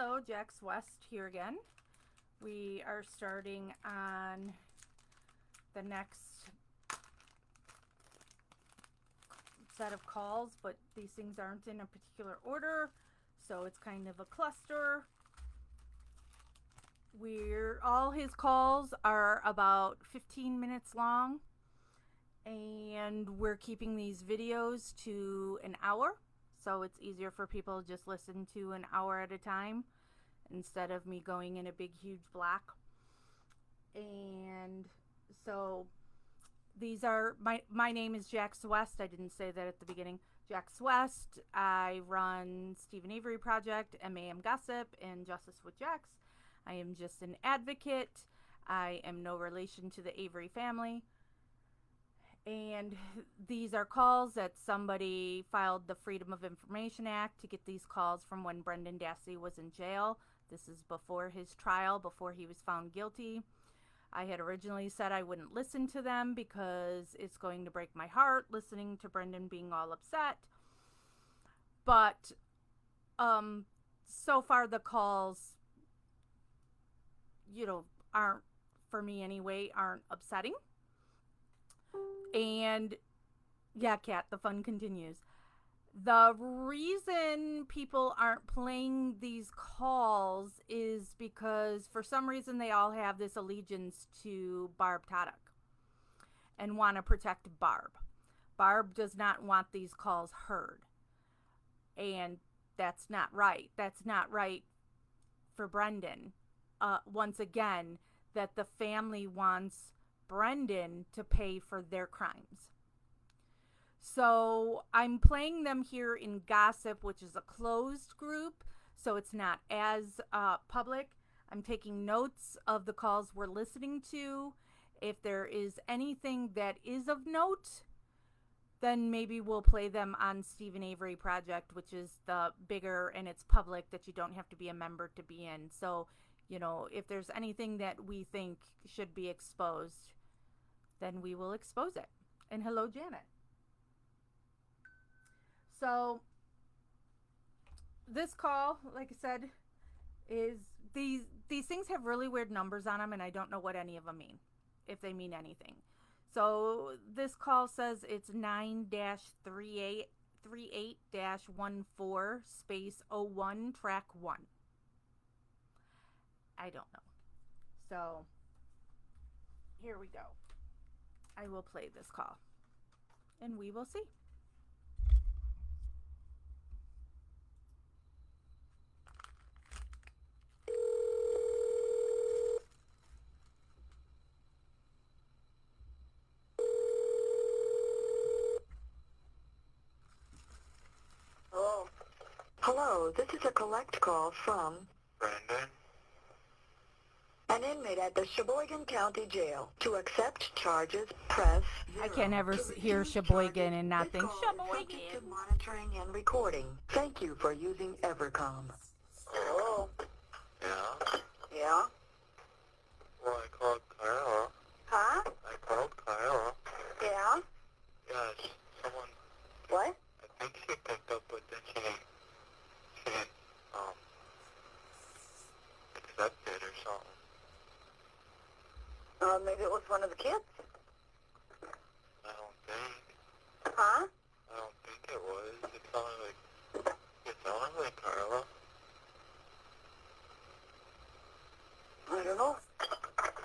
Hello, Jax West here again. We are starting on the next set of calls, but these things aren't in a particular order, so it's kind of a cluster. All his calls are about 15 minutes long, and we're keeping these videos to an hour, so it's easier for people to just listen to an hour at a time instead of me going in a big huge block. And so these are my name is Jax West. I didn't say that at the beginning. Jax West. I run Stephen Avery Project, MAM Gossip, and Justice with Jax. I am just an advocate. I am no relation to the Avery family. And these are calls that somebody filed the Freedom of Information Act to get these calls from when Brendan Dassey was in jail. This is before his trial, before he was found guilty. I had originally said I wouldn't listen to them because it's going to break my heart listening to Brendan being all upset. But so far the calls, aren't, for me anyway, aren't upsetting. And yeah, Kat, the fun continues. The reason people aren't playing these calls is because for some reason they all have this allegiance to Barb Taddock and want to protect Barb. Barb does not want these calls heard. And that's not right. That's not right for Brendan. Once again, that the family wants Brendan to pay for their crimes. So I'm playing them here in Gossip, which is a closed group, so it's not as public. I'm taking notes of the calls we're listening to. If there is anything that is of note, then maybe we'll play them on Stephen Avery Project, which is the bigger and it's public that you don't have to be a member to be in. So, if there's anything that we think should be exposed, then we will expose it. And hello, Janet. So this call, like I said, is these things have really weird numbers on them, and I don't know what any of them mean, if they mean anything. So this call says it's 9-38-14 space 01 track 1. I don't know. So here we go. I will play this call and we will see. Hello, this is a collect call from Brendan? an inmate at the Sheboygan County Jail. To accept charges, press 0. I can't ever To hear refuse Sheboygan charges, and not this think call is subject Sheboygan. to monitoring and recording. Thank you for using Evercom. Hello? Yeah? Yeah? Well, I called Kyla. Huh? I called Kyla. Yeah? Yes, someone, What? I think she picked up, but then she didn't accept it or something. Maybe it was one of the kids? I don't think. Huh? I don't think it was. It sounded like Carla. I don't know.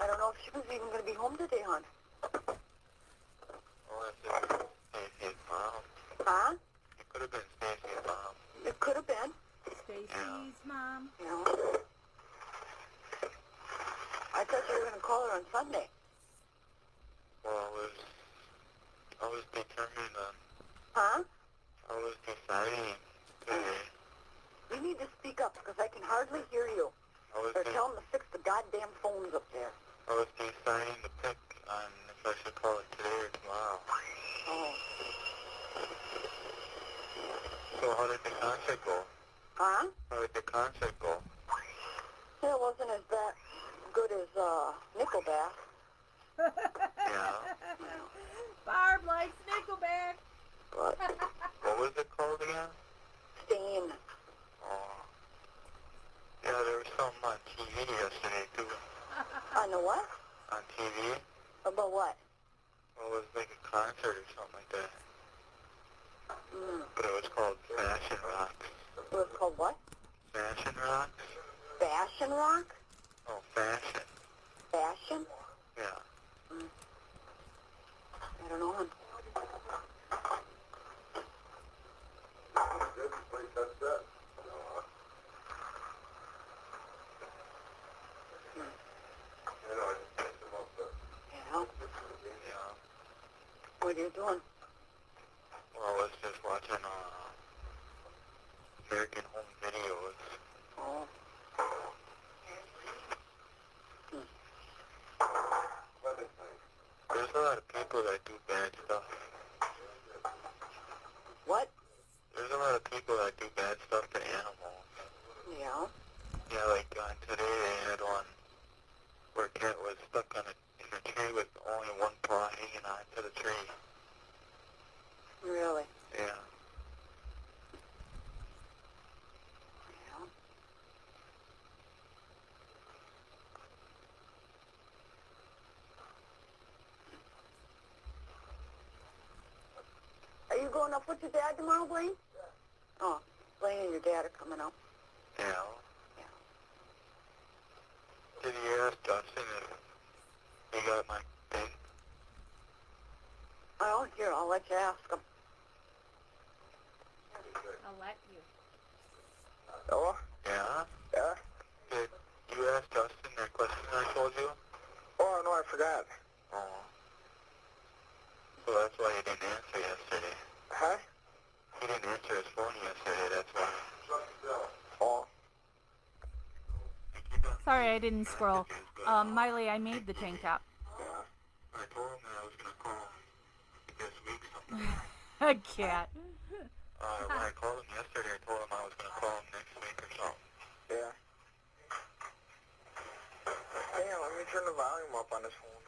I don't know if she was even going to be home today, hon. Well, if it was Stacy's mom. Huh? It could have been Stacy's mom. It could have been. Stacy's mom. Yeah. I thought you were going to call her on Sunday. Well, I was determined on, Huh? I was deciding today. You need to speak up because I can hardly hear you. Or tell them to fix the goddamn phones up there. I was deciding to pick on if I should call it today or tomorrow. Oh. So how did the concert go? Huh? How did the concert go? It wasn't as bad, good as Nickelback. Yeah. Barb likes Nickelback. But What was it called again? Stain. Oh. Yeah, Yeah, there was something on TV yesterday too. On the what? On TV. About what? Well, it was like a concert or something like that. Mm. But it was called Fashion Rocks. It was called what? Fashion Rocks? Fashion rock? Oh, fashion. Fashion? Yeah. Mm. I don't know. Yeah. Yeah. What are you doing? Well, I was just watching American Home Videos. Oh. There's a lot of people that do bad stuff. What? There's a lot of people that do bad stuff to animals. Yeah. Yeah, like today they had one where a cat was stuck in a tree with only one paw hanging onto the tree. Really? Yeah. Yeah. Are you going up with your dad tomorrow, Blaine? Oh, Blaine and your dad are coming up. Yeah. Yeah. Did you ask Justin if he got my thing? Oh, here, I'll let you ask him. I'll let you. Oh? Yeah? Yeah? Did you ask Justin that question I told you? Oh, no, I forgot. Oh. So that's why he didn't answer yesterday. Huh? He didn't answer his phone yesterday, that's why. Oh. Sorry, I didn't scroll. Miley, I made the tank top. Yeah. I told him that I was gonna call him this week sometime. A cat. When I called him yesterday, I told him I was gonna call him next week or something. Yeah. Hang on, let me turn the volume up on this phone.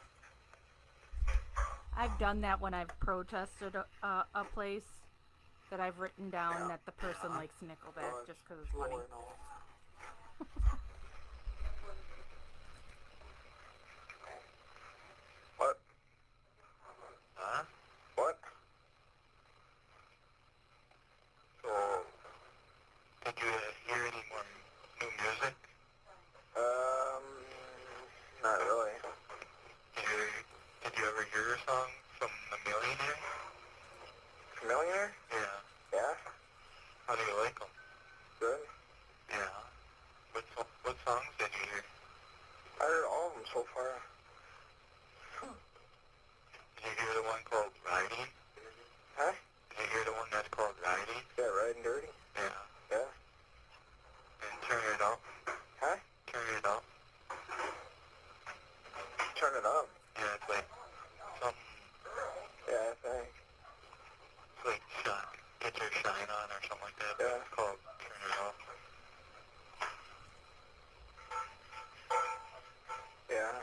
I've done that when I've protested a place that I've written down that the person likes Nickelback just because it's funny. What? Huh? What? So, did you hear any more new music? Not really. Did you ever hear a song from The Millionaire? Millionaire? Yeah. Yeah. How do you like them? Good. Yeah. What songs did you hear? I heard all of them so far. Did you hear the one called Riding? Huh? Did you hear the one that's called Riding? Yeah, Riding Dirty? Yeah. Yeah. And Turn It Up? Huh? Turn It Up? Turn it up. Yeah, it's like something, Yeah, I think. it's like Get Your Shine On or something like that. Yeah. It's called Turn It Up. Yeah.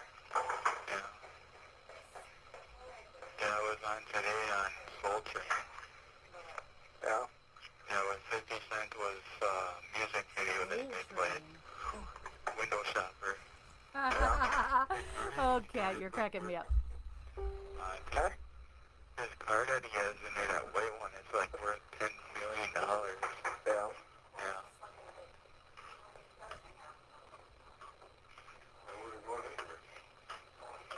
Yeah. Yeah, it was on today on Soul Train. Yeah. Yeah, with 50 Cent was music video that they played. Window Shopper. Oh, cat, you're cracking me up. Huh? His car that he has in there, that white one, it's like worth $10 million. Yeah. Yeah.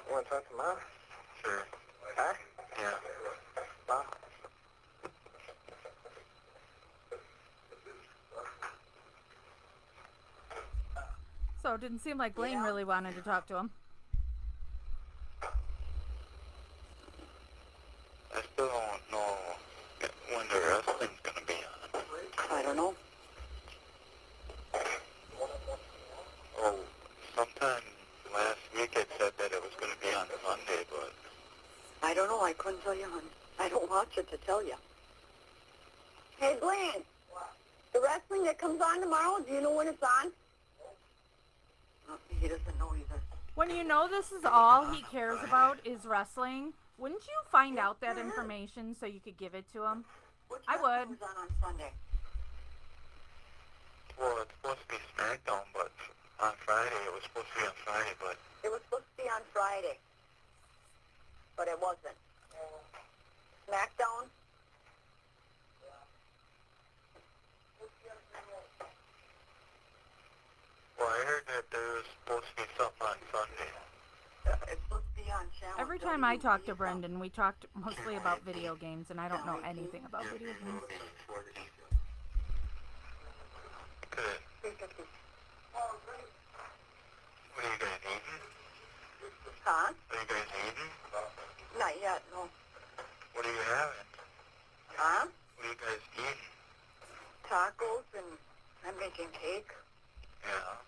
You want to talk to Mom? Sure. Huh? Yeah. Mom? So it didn't seem like Blaine really wanted to talk to him. I still don't know when the wrestling's gonna be on. I don't know. Oh, sometime last week it said that it was gonna be on Sunday, but I don't know. I couldn't tell you, hon. I don't watch it to tell you. Hey, Blaine. The wrestling that comes on tomorrow, do you know when it's on? Oh, he doesn't know either. When you know this is all he cares about is wrestling, wouldn't you find out that information so you could give it to him? Which I wrestling would. is on Sunday? Well, it's supposed to be SmackDown, but on Friday, it was supposed to be on Friday, but It was supposed to be on Friday, but it wasn't. SmackDown? well, I heard that there was supposed to be something on Sunday. It's supposed to be on channel. Every time I talk to Brendan, we talked mostly about video games, and I don't know anything about video games. Good. 350. What are you guys eating? Huh? Are you guys eating? Not yet, no. What are you having? Huh? What are you guys eating? Tacos, and I'm making cake. Yeah.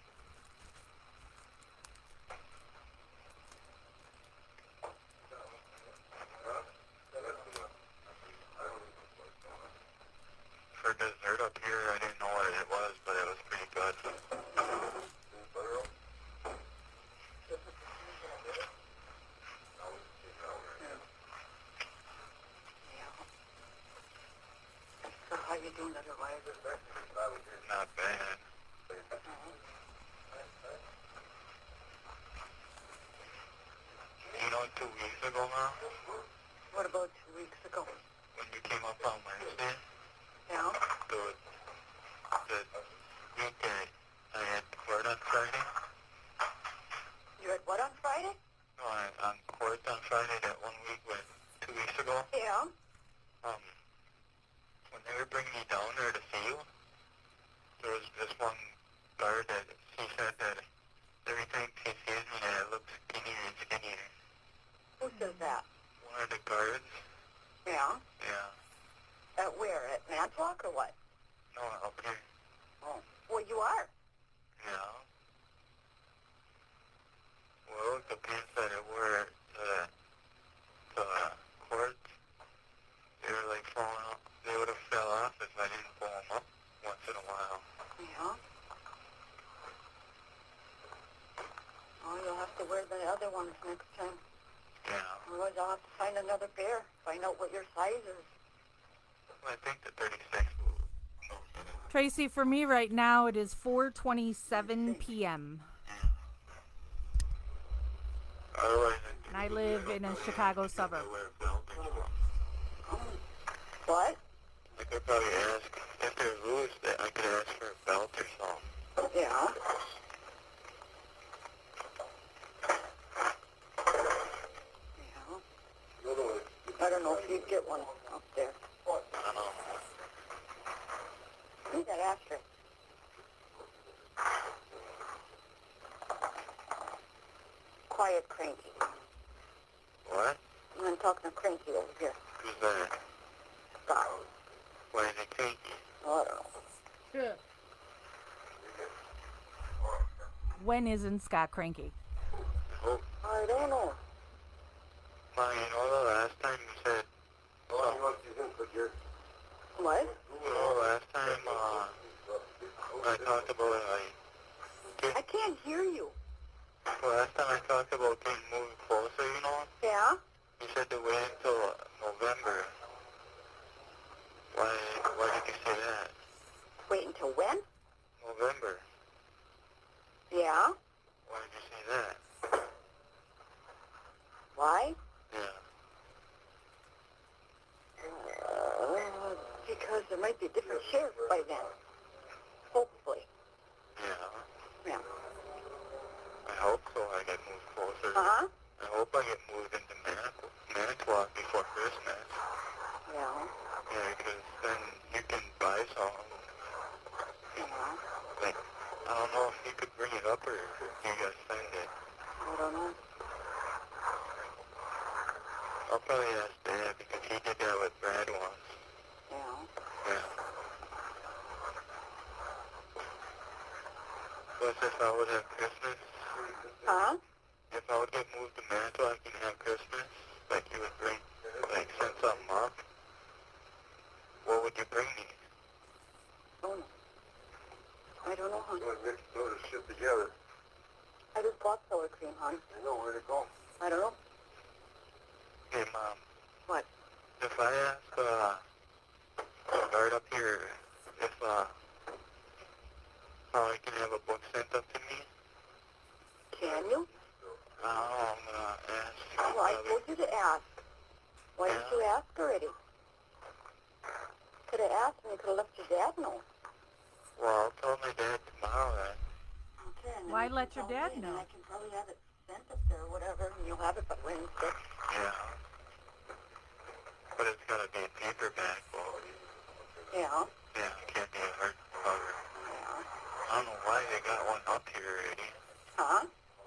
For dessert up here, I didn't know what it was, but it was pretty good. So how you doing otherwise? Not bad. You know, 2 weeks ago now, What about 2 weeks ago? when you came up on Wednesday, Yeah? the week that I had court on Friday, You had what on Friday? no, on court on Friday, that 1 week when 2 weeks ago, Yeah? when they were bringing me down there to see you, there was this one guard that he said that every time he sees me, that I look skinnier and skinnier. Who says that? One of the guards, Yeah? yeah, At where? At Manitowoc or what? no, up here, Oh. Well, you are. yeah. Well, the pants that I wore to court, they were like falling off. They would have fell off if I didn't pull them up once in a while. Yeah? Oh, you'll have to wear the other ones next time. Yeah. Otherwise, I'll have to find another pair. Find out what your size is. Well, I think the 36 will. Tracy, for me right now, it is 4:27 p.m. Otherwise, and I live in a Chicago suburb. I wear a belt or something. What? I could probably ask if there's rules that I could ask for a belt or something. Yeah? Yeah. I don't know if you'd get one up there. I don't know. Who's that after? Quiet, Cranky. What? I'm talking to Cranky over here. Who's that? Scott. Why is it cranky? Oh, I don't know. When isn't Scott cranky? Oh, I don't know. Ma, you know the last time you said... What? You know last time, I talked about, I can't hear you. last time I talked about getting moving closer, you know? Yeah? You said to wait until November. Why did you say that? Wait until when? November. Yeah? Why did you say that? Why? Yeah. Because there might be a different sheriff by then. Hopefully. Yeah. Yeah. I hope so. I get moved closer. Uh-huh? I hope I get moved into Manitowoc before Christmas. Yeah. Yeah, because then you can buy some. Yeah. Like, I don't know if you could bring it up or if you guys send it. I don't know. I'll probably ask Dad because he did that with Brad once. Yeah. Yeah. Plus, if I would have Christmas, Huh? if I would get moved to Manitowoc and have Christmas, like you would bring, like send something up, what would you bring me? Oh, no. I don't know, hon. Mix those shit together. I just bought sour cream, hon. I know where to go. I don't know. Hey, Mom. What? If I ask, the guard up here if, how I can have a book sent up to me? Can you? I'm gonna ask. Well, I told you to ask. Why didn't you ask already? Could have asked and you could have let your dad know. Well, I'll tell my dad tomorrow then. Okay, and then Why you can let your tell dad me, and know? then I can probably have it sent up there or whatever, and you'll have it by Wednesday. Yeah. But it's gotta be in paperback. Well, Yeah. yeah, it can't be a hardcover. Yeah. I don't know why they got one up here already. Huh?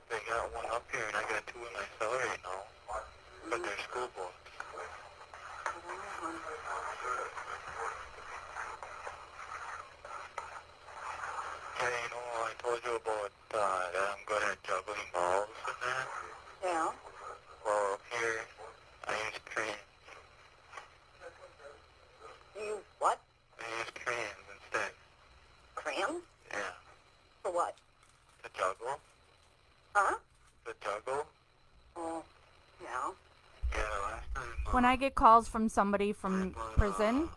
They got one up here and I got 2 in my cell right now. But they're school books. I don't know, hon. Yeah, you know, I told you about that I'm good at juggling balls and that. Yeah. Well, here, I use crayons. You what? I use crayons instead. Crayons? Yeah. For what? To juggle? Huh? To juggle? Oh, yeah. Yeah, last time... When I get calls from somebody from prison,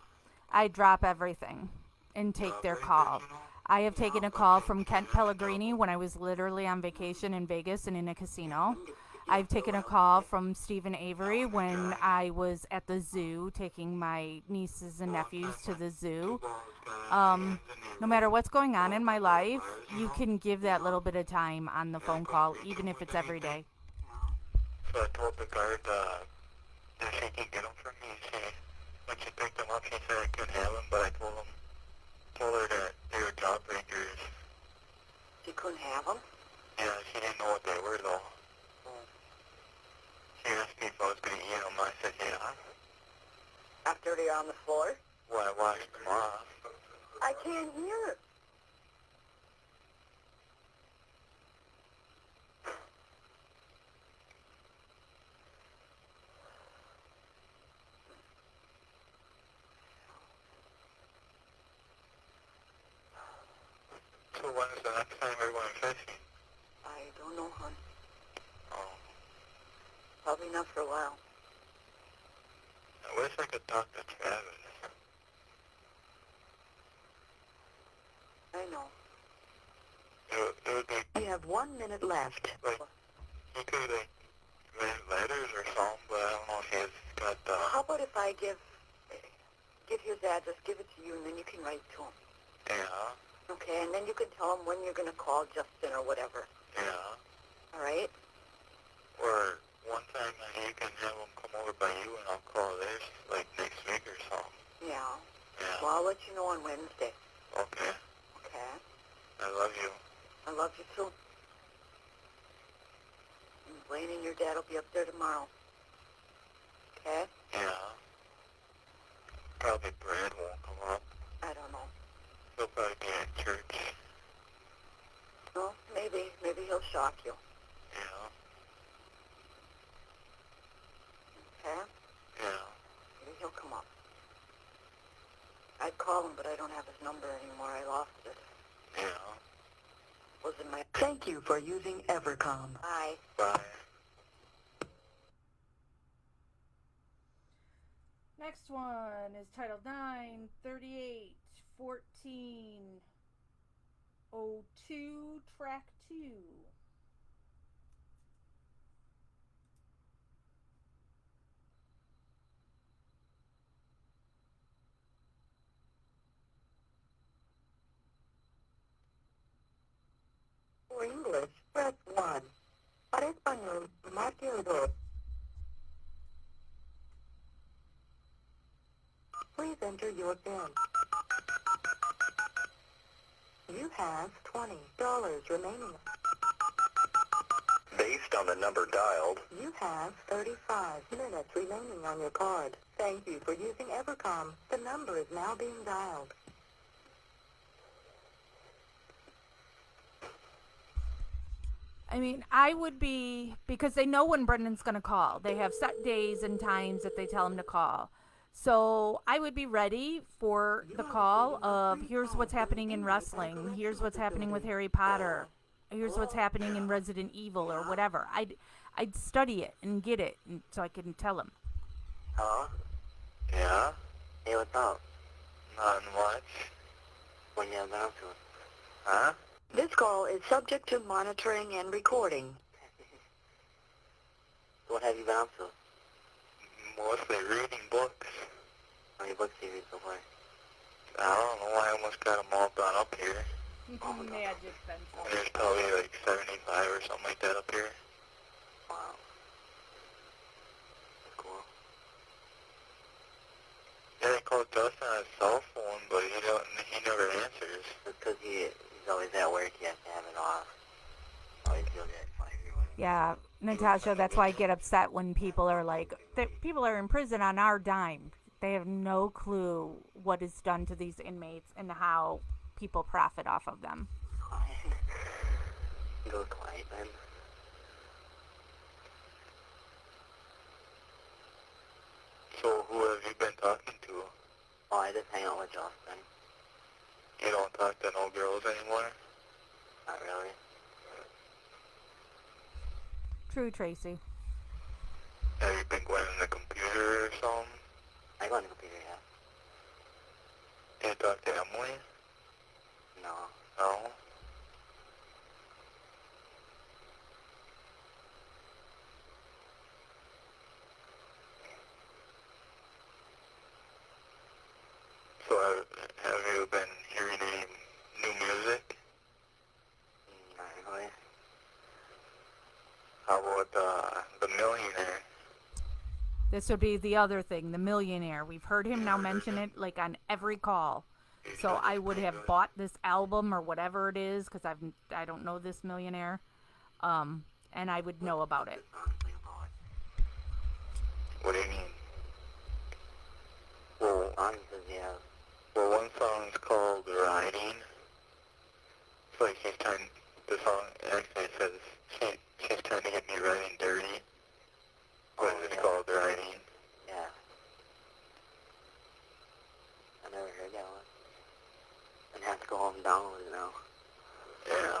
I drop everything and take their call. I have taken a call from Kent Pellegrini when I was literally on vacation in Vegas and in a casino. I've taken a call from Stephen Avery when I was at the zoo taking my nieces and nephews to the zoo. No matter what's going on in my life, you can give that little bit of time on the phone call, even if it's every day. So I told the guard that she could get them for me. When she picked them up, she said I couldn't have them, but I told her that they were jawbreakers. You couldn't have them? Yeah, she didn't know what they were, though. She asked me if I was going to eat them. I said, yeah. After they're on the floor? Well, I washed them off. I can't hear. So when is the next time we're going fishing? I don't know, hon. Oh, Probably not for a while. I wish I could talk to Travis. I know. It would be, We have 1 minute left. like, he could, like, write letters or something, but I don't know if he's got the... How about if I give his address, give it to you, and then you can write to him? Yeah, Okay, and then you can tell him when you're going to call Justin or whatever. yeah. All right? Or one time you can have him come over by you and I'll call theirs, like, next week or something. Yeah. Yeah. Well, I'll let you know on Wednesday. Okay. Okay? I love you. I love you too. And Blaine and your dad will be up there tomorrow. Okay? Yeah. Probably Brad won't come up. I don't know. He'll probably be at church. No, maybe. Maybe he'll shock you. Yeah. Okay? Yeah. Maybe he'll come up. I'd call him, but I don't have his number anymore. I lost it. Yeah. It was in my... Thank you for using Evercom. Bye. Bye. Next one is titled 9/38/14/02, track 2. For English, press 1. Para español, marque el 2. Please enter your PIN. You have $20 remaining. Based on the number dialed, You have 35 minutes remaining on your card. Thank you for using Evercom. The number is now being dialed. I mean, I would be, because they know when Brendan's going to call. They have set days and times that they tell him to call. So I would be ready for the call of, here's what's happening in wrestling. Here's what's happening with Harry Potter. Here's what's happening in Resident Evil or whatever. I'd study it and get it and so I can tell him. Hello? Yeah? Hey, what's up? Nothing much. What you been up to? Huh? This call is subject to monitoring and recording. What have you been up to? Mostly reading books. How many books do you read so far? I don't know, I almost got them all done up here. Magic pencil. There's probably like 75 or something like that up here. Wow. That's cool. Yeah, they called Dustin on his cell phone, but he never answers. That's because he's always at work. He has to have it off. Always he'll get fired. Yeah, Natasha, that's why I get upset when people are like, people are in prison on our dime. They have no clue what is done to these inmates and how people profit off of them. Go quiet then. So who have you been talking to? Oh, I just hang out with Justin. You don't talk to no girls anymore? Not really. True, Tracy. Have you been going on the computer or something? I go on the computer, yeah. Did you talk to Emily? No. No? So have you been hearing any new music? Not really. How about the Millionaire? This would be the other thing, the Millionaire. We've heard him now mention it like on every call. So I would have bought this album or whatever it is because I don't know this Millionaire, and I would know about it. What do you mean? Well, Yeah. well, one song's called Riding. It's like the song actually says she's trying to get me riding dirty. But it's called Riding. Yeah. I never heard that one. I'd have to go home and download it now. Yeah.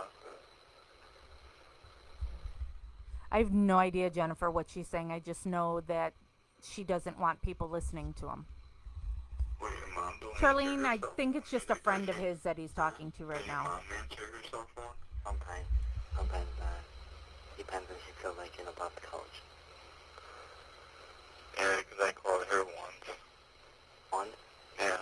I have no idea, Jennifer, what she's saying. I just know that she doesn't want people listening to him. What is your mom doing? Charlene, I think it's just a friend of his that he's talking to right Does your now. mom answer her cell phone? Sometimes. Sometimes not. Depends when she feels like getting up off the couch. Yeah, because I called her once. One? Yeah.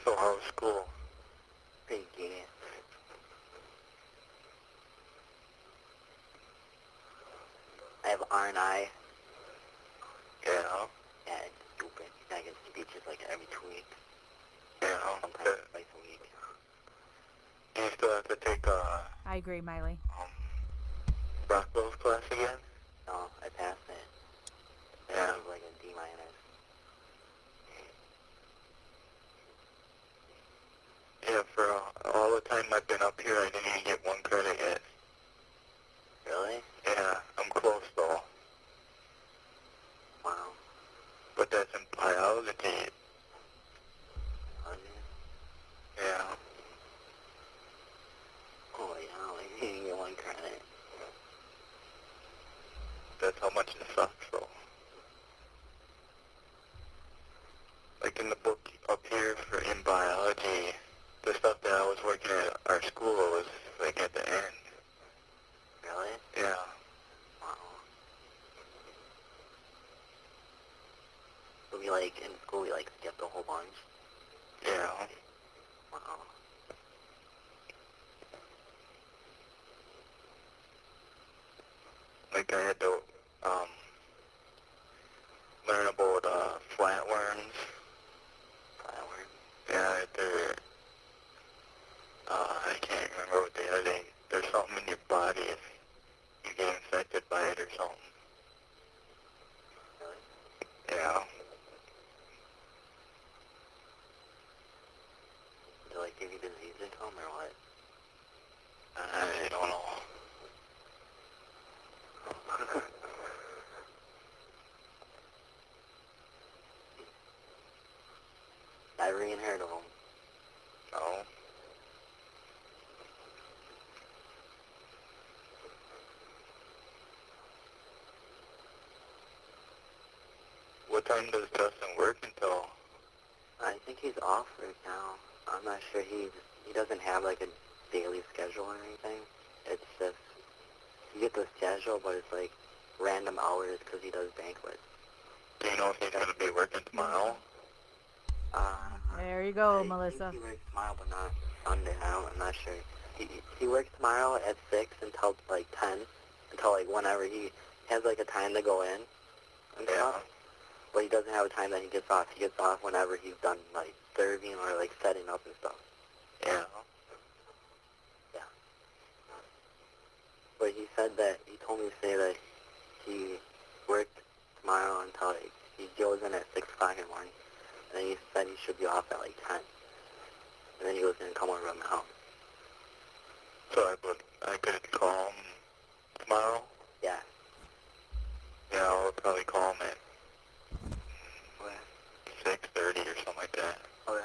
So how's school? Pretty gay. I have R&I. Yeah. Yeah, it's stupid. I get speeches like every 2 weeks. Yeah. Sometimes twice a week. Do you still have to take I agree, Miley. Rockwell's class again? No, I passed it. Yeah. It was like a D minus. Yeah, for all the time I've been up here, I didn't even get one credit yet. Really? Yeah, I'm close though. Wow. But that's in biology. Was it? Yeah. Oh, yeah, like, you didn't get one credit. That's how much it sucks though. Like in the book up here in biology, the stuff that I was working at our school was like at the end. Really? Yeah. Wow. So we, like, in school, we, like, skipped a whole bunch. Yeah. Wow. Like I had to learn about flatworms. Flatworms. Yeah, they're I can't remember what they are. There's something in your body if you get infected by it or something. Really? Yeah. Do they, like, give you disease or something, or what? I don't know. Never even heard of them. No. What time does Justin work until? I think he's off right now. I'm not sure. He doesn't have like a daily schedule or anything. It's just you get the schedule, but it's like random hours because he does banquets. Do you know if he's going to be working tomorrow? There you go, I Melissa. think he works tomorrow, but not Sunday. I'm not sure. He works tomorrow at 6 until like 10, until like whenever he has like a time to go in and stuff. But he doesn't have a time that he gets off. He gets off whenever he's done like serving or like setting up and stuff. Yeah. Yeah. But he said that, he told me to say that he worked tomorrow until like, he goes in at 6 o'clock in the morning. And then he said he should be off at like 10. And then he was going to come over to my house. So I could call him tomorrow? Yeah. Yeah, I'll probably call him at Okay. 6:30 or something like that. Okay.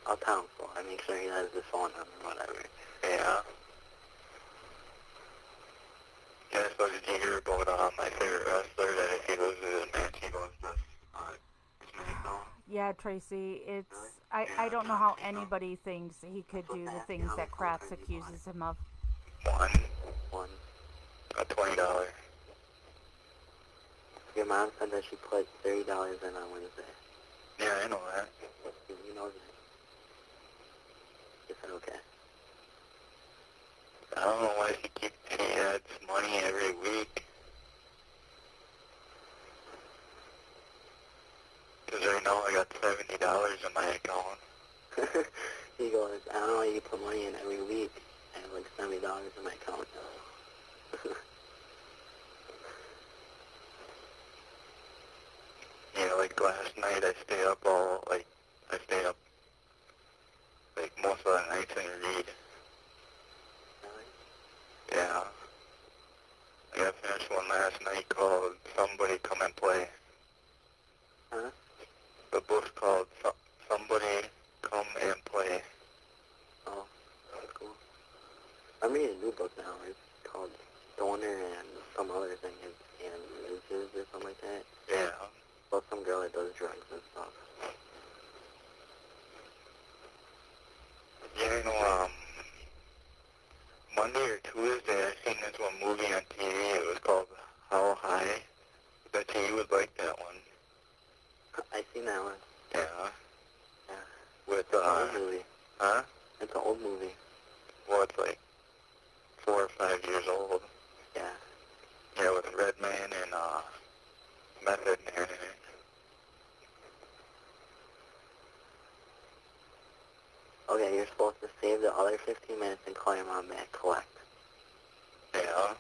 I'll tell him so I make sure he has his phone number or whatever. Yeah. Yeah, so did you hear about my favorite wrestler that if he loses a match, he goes to SmackDown? Yeah, Tracy, I don't know how anybody thinks he could do the things that Kratz accuses him of. One. A $20. Your mom said that she put $30 in on Wednesday. Yeah, I know that. You know that. You said okay. I don't know why she adds money every week. Because right now I got $70 in my account. He goes, I don't know why you put money in every week. I have like $70 in my account. Yeah, like last night I stay up like most of the nights and read. Really? Yeah. I got finished one last night called Somebody Come and Play. Huh? The book's called Somebody Come and Play. Oh, that's cool. I'm reading a new book now. It's called Stoner and some other thing, and Loses or something like that. Yeah. About some girl that does drugs and stuff. Yeah, I know, Monday or Tuesday I seen this one movie on TV. It was called How High. Bet you would like that one. I seen that one. Yeah. Yeah. With, It's an old movie. huh? It's an old movie. Well, it's like 4 or 5 years old. Yeah. Yeah, with Redman and, Method Man in it. Okay, you're supposed to save the other 15 minutes and call your mom back. Collect. Yeah.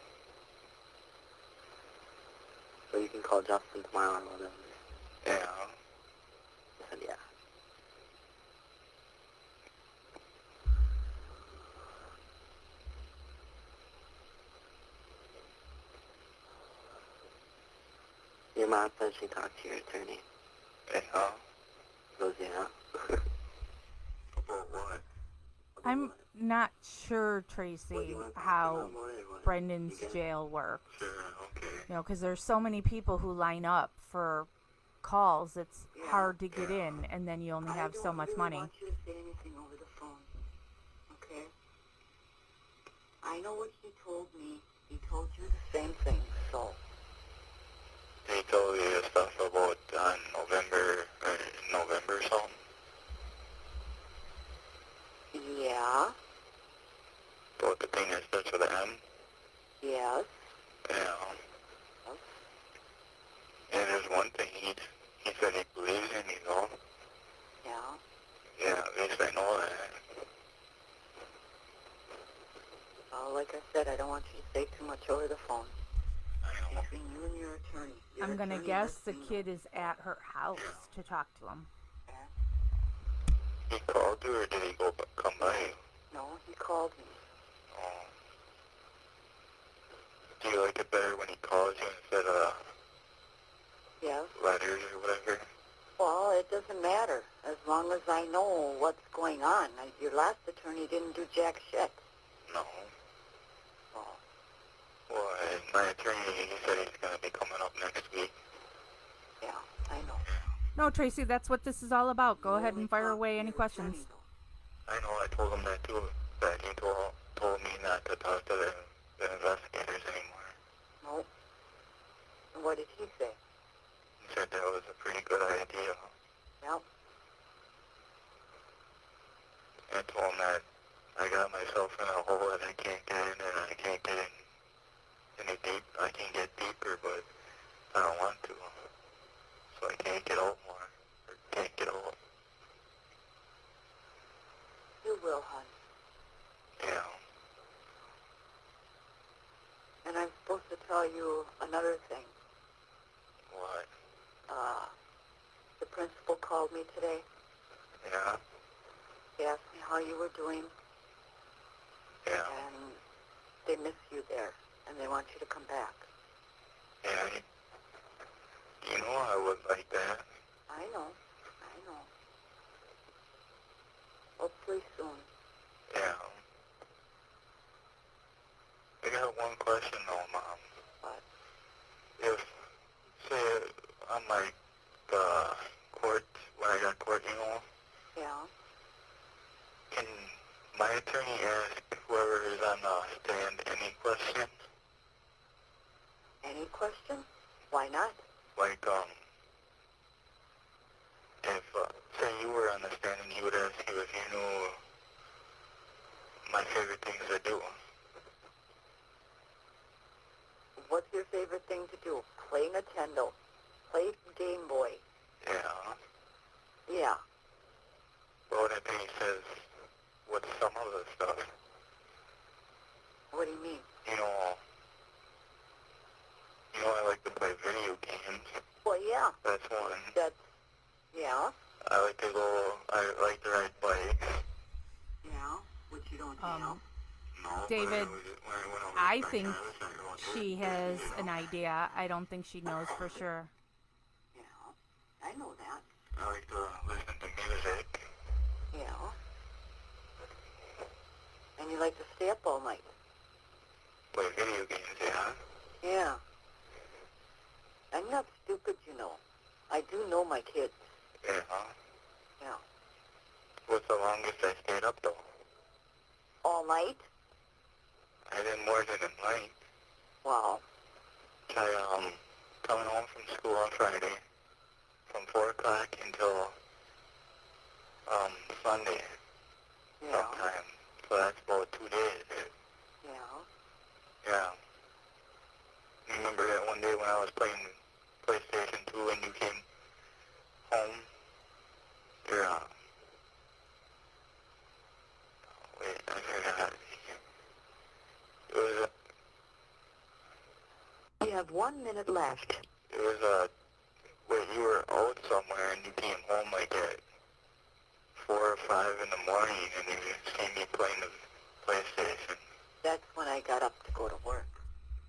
So you can call Justin tomorrow or whatever. Yeah. I said, yeah. Your mom said she talked to your attorney. Yeah. Goes, yeah. About what? I'm not sure, Tracy, how Brendan's jail works. Sure, okay. You know, because there's so many people who line up for calls, it's hard to get in, and then you only have so much money. I don't really want you to say anything over the phone, okay? I know what he told me. He told you the same thing, so... He told you stuff about November or something? Yeah, About the thing that starts with an M? yes. Yeah. And there's one thing he said he believes in, you know? Yeah. Yeah, at least I know that. Like I said, I don't want you to say too much over the phone. I know. Between you and your attorney. Your I'm gonna attorney guess the lets me kid is at her house to talk to him. He called you or did he come by you? know. No, he called me. Oh. Do you like it better when he calls you instead of Yes. letters or whatever? Well, it doesn't matter as long as I know what's going on. Your last attorney didn't do jack shit. No. Well, Well, my attorney, he said he's going to me coming up next week. Yeah, I know. No, Tracy, that's what this is all about. Go ahead and fire away any questions. I know, I told him that too, that he told me not to talk to the investigators anymore. No. And what did he say? He said that was a pretty good idea. Yep. I told him that I got myself in a hole that I can't get in, and I can't get in any deep. I can get deeper, but I don't want to. So I can't get out more. Or can't get out. You will, hon. Yeah. And I'm supposed to tell you another thing. What? The principal called me today. Yeah. He asked me how you were doing, Yeah. and they miss you there, and they want you to come back. Yeah. You know I would like that. I know. Hopefully soon. Yeah. I got one question though, Mom. What? If, say, on my court, when I got court, Yeah. can my attorney ask whoever is on the stand any question? Any question? Why not? Like, if, say you were on the stand and he would ask you if you knew my favorite things to do. What's your favorite thing to do? Play Nintendo. Play Game Boy. Yeah. Yeah. Well, if he says, what's some of the stuff? What do you mean? You know, I like to play video games. Well, yeah. That's one. Yeah. I like to ride bikes. Yeah. Which you don't Um, have. No, David, when I went over I to think Texas, I went to she it, has you know. an idea. I don't think she knows for sure. Yeah. I know that. I like to listen to music. Yeah. And you like to stay up all night. Play video games, yeah. Yeah. I'm not stupid, you know. I do know my kids. Yeah. Yeah. What's the longest I stayed up, though? All night? I did more than a night. Wow. I, coming home from school on Friday, from 4 o'clock until, Sunday Yeah. sometime. So that's about 2 days. Yeah. Yeah. You remember that one day when I was playing PlayStation 2 and you came home? Yeah. Wait, I forgot. It was You have 1 minute left. wait, you were out somewhere and you came home like at 4 or 5 in the morning and you just seen me playing the PlayStation. That's when I got up to go to work.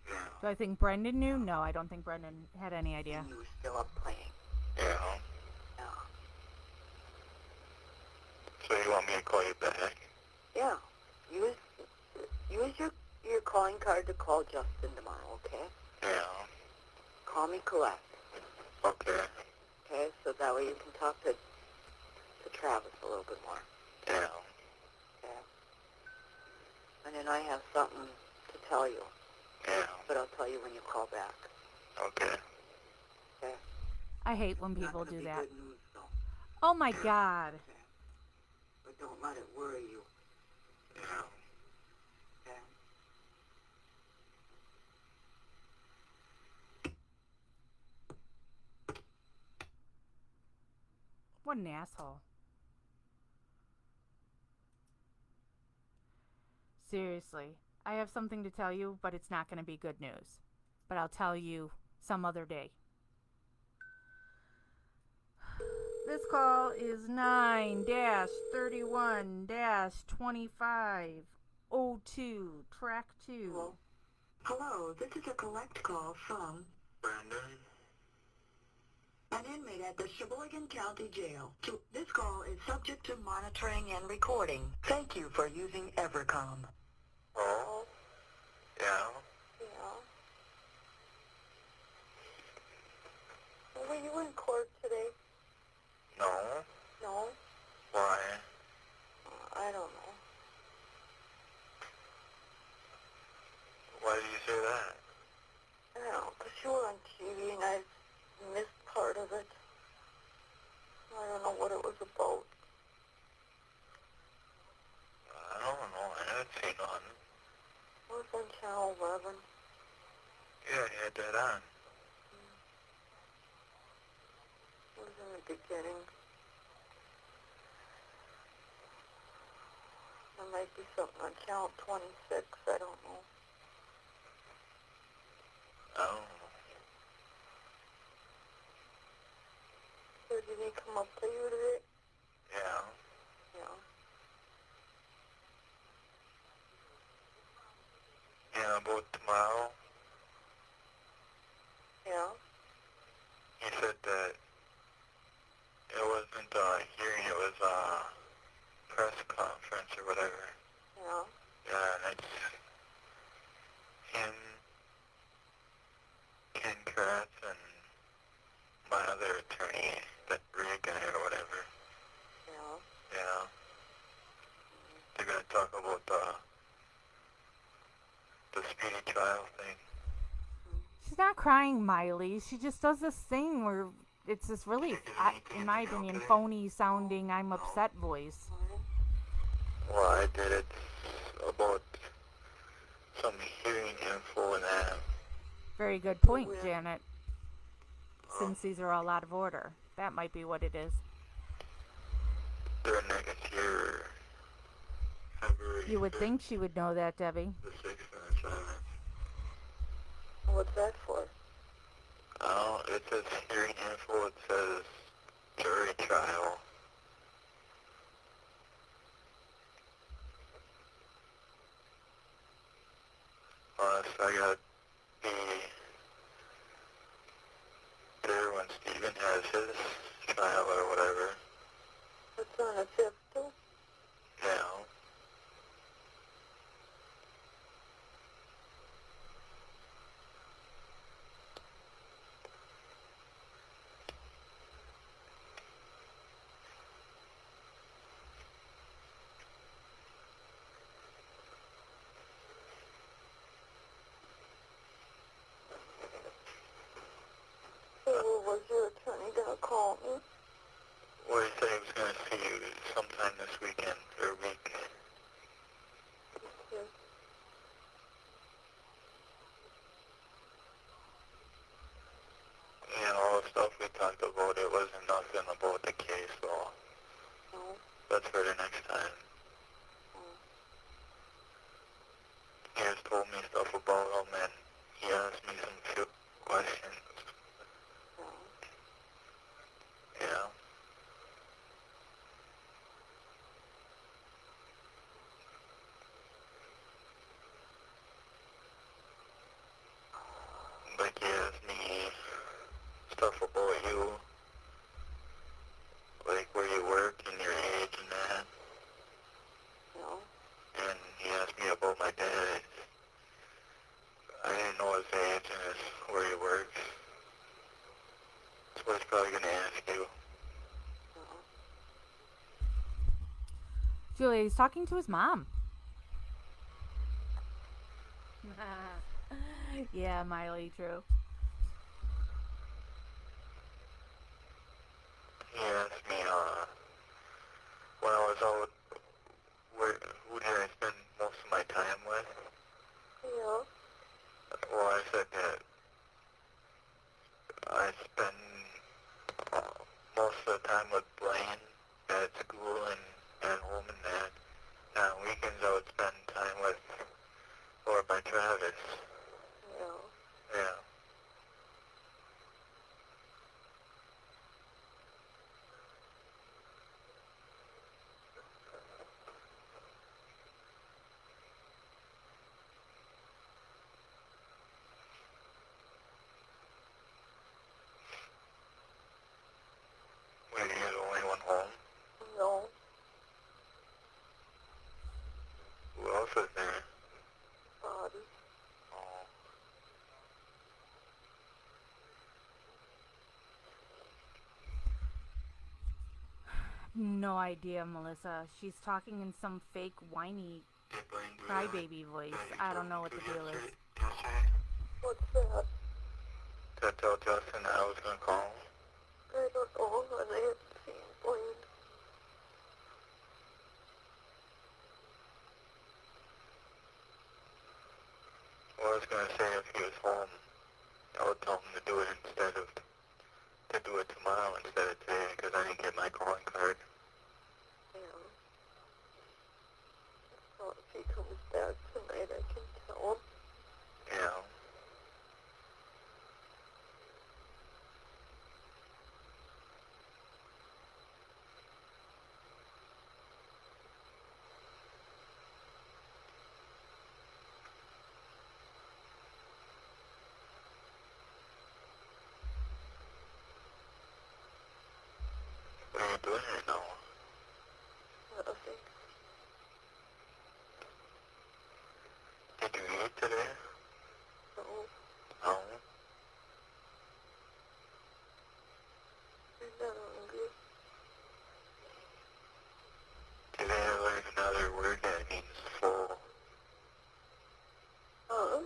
Yeah. Do I think Brendan knew? No, I don't think Brendan had any idea. And you were still up playing. Yeah. Yeah. So you want me to call you back? Yeah. Use your calling card to call Justin tomorrow, okay? Yeah. Call me correct. Okay. Okay? So that way you can talk to Travis a little bit more. Yeah. Okay? And then I have something to tell you. Yeah. But I'll tell you when you call back. Okay. Okay? I hate when Not people gonna do be that. Good news, though. Oh my God. Okay? But don't let it worry you. Yeah. Okay? What an asshole. Seriously, I have something to tell you, but it's not going to be good news. But I'll tell you some other day. This call is 9-31-2502, track 2. Hello? Hello, this is a collect call from Brandon? an inmate at the Sheboygan County Jail. This call is subject to monitoring and recording. Thank you for using Evercom. Oh? Yeah? Yeah. on. It was in the beginning. There might be something on channel 26, I don't know. Oh. So did he come up to you today? Yeah. Yeah. Yeah, about tomorrow. Yeah. He said that it wasn't a hearing, it was a press conference or whatever. Yeah. Yeah, and it's him, Ken Kratz, and my other attorney, that Ray guy or whatever. Yeah. Yeah. They're gonna talk about the speedy trial thing. She's not crying, Miley. She just does this thing where it's this really, in my opinion, phony sounding I'm upset voice. Well, I did it about some hearing info and that. Very good point, Janet. Since these are all out of order. That might be what it is. They're next year, February You would 6th, think she would know that, Debbie. the 6th and the 7th. What's that for? Oh, it says hearing info, it says jury trial. Unless I gotta be there when Steven has his trial or whatever. It's on the 5th, too? Yeah. So was your attorney gonna call me? Well, he said he was gonna see you sometime this weekend or week. Yes. And all the stuff we talked about, it wasn't nothing about the case, so No. that's for the next time. He just told me stuff about him, and he asked me some few questions. No. Yeah. Like he asked me stuff about you, like where you work and your age and that. No. And he asked me about my dad. I didn't know his age and his, where he works. That's what he's probably gonna ask you. No. Julia, he's talking to his mom. Yeah, Miley, true. He asked me, when I was out, who did I spend most of my time with? Yeah. Well, I said that I spend most of the time with Blaine at school and at home and that. And on weekends I would spend time with, or by Travis. Yeah. Yeah. Were you the only one home? No. Who else was there? Body. Oh. No idea, Melissa. She's talking in some fake whiny Did Blaine do crybaby voice. I don't know what the deal is. Yesterday? What's that? To tell Justin I was gonna call him? I don't know. I haven't seen Blaine. Well, I was gonna say if he was home, I would tell him to do it to do it tomorrow instead of today, because I didn't get my calling card. Yeah. So if he comes back tonight, I can tell him. Yeah. What are you doing right now? Nothing. Did you eat today? No. No. I'm not hungry. Today I learned another word that means full. Huh?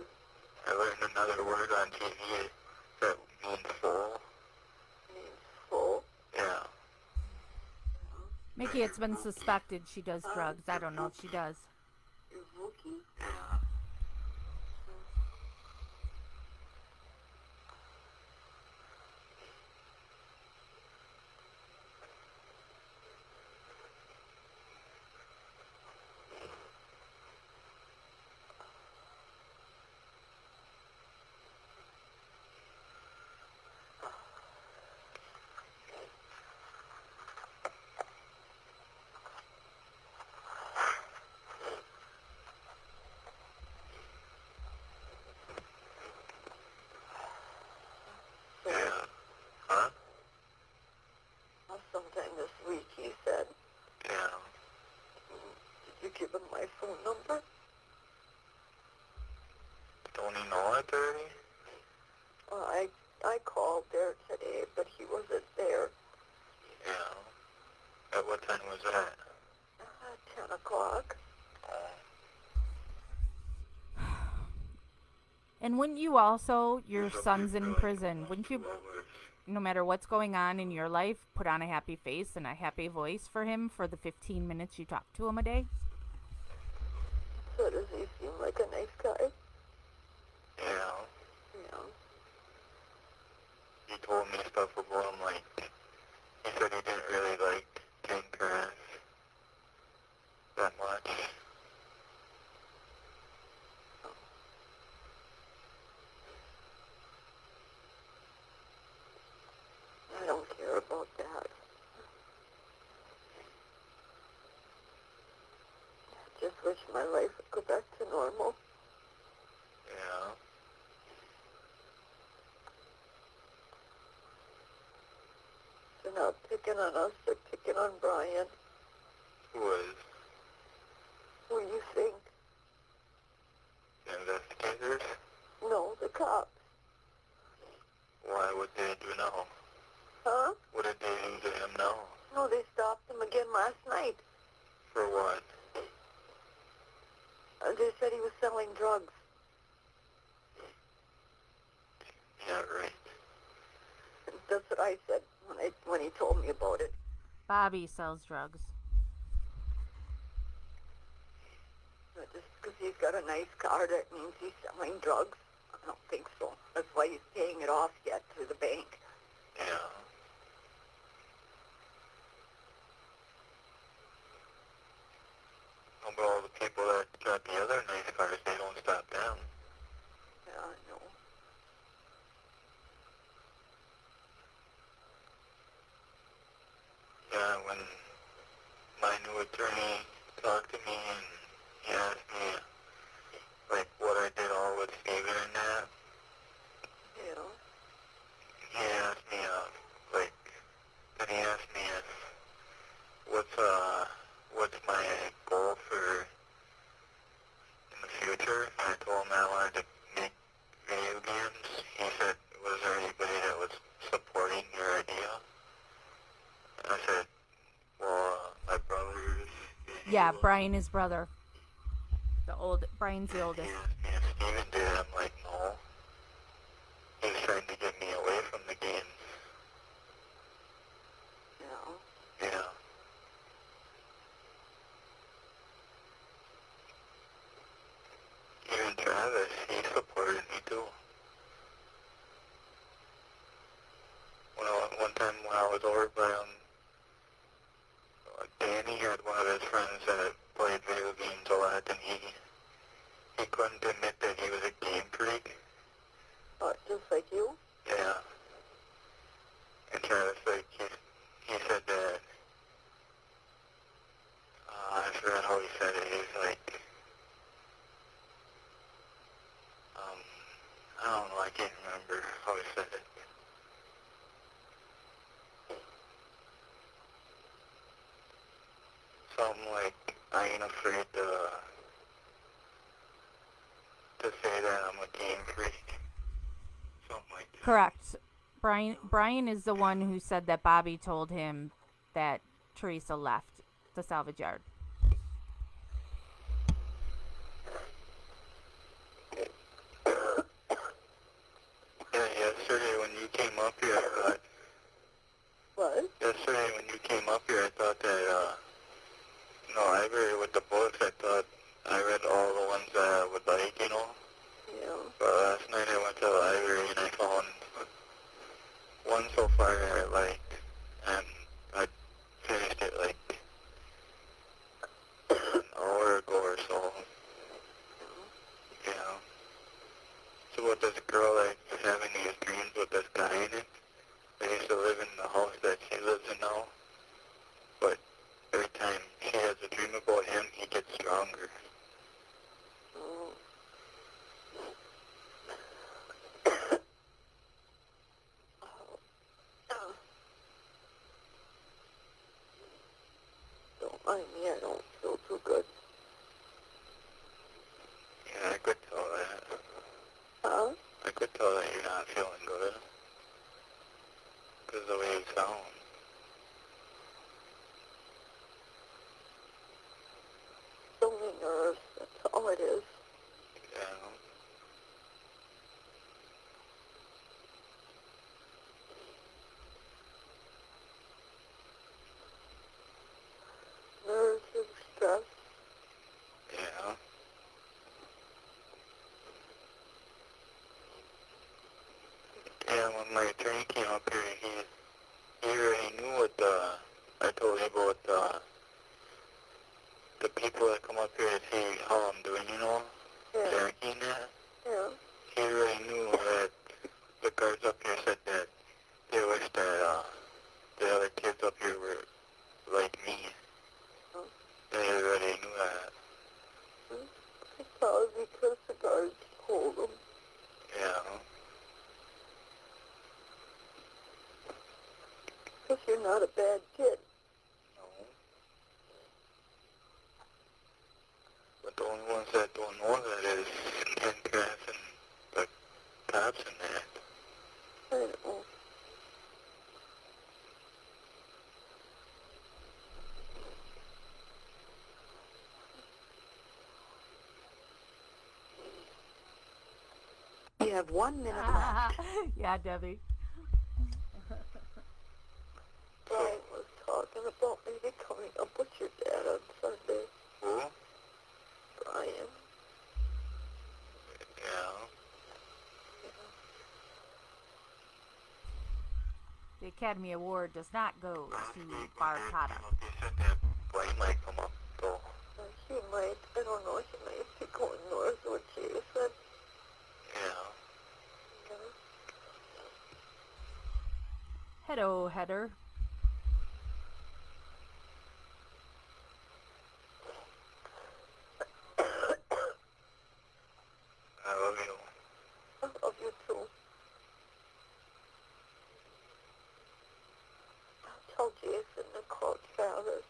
I learned another word on TV that means full. Means full. Yeah. Mickey, it's been suspected she does drugs. I don't know if she does. You're Wookie? Yeah. Huh? Sometime this week, he said. Yeah. Did you give him my phone number? Don't you know it already? I called there today, but he wasn't there. Yeah. At what time was that? 10 o'clock. And wouldn't you also, your son's in prison, wouldn't you, no matter what's going on in your life, put on a happy face and a happy voice for him for the 15 minutes you talk to him a day? So does he seem like a nice guy? Yeah. Yeah. He told me stuff about him, like, he said he didn't really like King Grass that much. I don't care about that. I just wish my life would go back to normal. Yeah. They're not picking on us, they're picking on Brian. Who was Who you think? the investigators? No, the cops. Why would they do now? Huh? What did they do to him now? No, they stopped him again last night. For what? They said he was selling drugs. Yeah, right. That's what I said when he told me about it. Bobby sells drugs. But just because he's got a nice car, that means he's selling drugs? I don't think so. That's why he's paying it off yet to the bank. Yeah. How about all the people that got the other nice cars? They don't stop them. Yeah, I know. Yeah, when my new attorney talked to me and he asked me, like, what I did all with Steven and that, Yeah. he asked me, then he asked me what's my goal for in the future, and I told him I wanted to make video games. He said, was there anybody that was supporting your idea? I said, well, my brothers. Yeah, Brian, his brother. Brian's the He oldest. asked me if Steven did it. I'm like, no. He was trying to get me away from the games. Yeah. Yeah. Even Travis, he supported me too. one time when I was over by Danny had one of his friends that played video games a lot, and he couldn't admit that he was a game freak. Just like you? Yeah. And Travis, like, he said that, I forgot how he said it. He was like, I don't know, I can't remember how he said it. Something like, I ain't afraid to say that I'm a game freak. Something like that. Correct. Brian is the one who said that Bobby told him that Teresa left the salvage yard. Yeah, yesterday when you came up here, I thought... What? Yesterday when you came up here, I thought that, library with the books, I thought I read all the ones that I would like, you know? Yeah. But last night I went to the library and I found one so far that I liked, and I finished it like an hour ago or so. Yeah. So what this girl that's having these dreams with this guy in it, they used to live in the house that she lives in now, but every time she has a dream about him, he gets stronger. Oh. Don't mind me, I don't feel too good. Yeah, I could tell that. Huh? I could tell that you're not feeling good. Because of the way you sound. Only nerves, that's all it is. Yeah. Nerves and stress. Yeah. Yeah, when my attorney came up here, he already knew what I told you about the people that come up here to see how I'm doing, you know? Yeah. Jackie and that. Yeah. He already knew that the guards up here said that they wish that the other kids up here were like me. Oh. They already knew that. It's probably because the guards told them. Yeah. Because you're not a bad kid. No. But the only ones that don't know that is Pencraft and the cops and that. I know. You have 1 minute left. Yeah, Debbie. Brian was talking about maybe coming up with your dad on Sunday. Who? Brian. Yeah. The Academy Award does not go to Bartada. They said that Blaine might come up, though. He might, I don't know, he might be going north, what you said. Yeah. Hello, Heather. I love you. I love you too. I'll tell Jason to call Travis.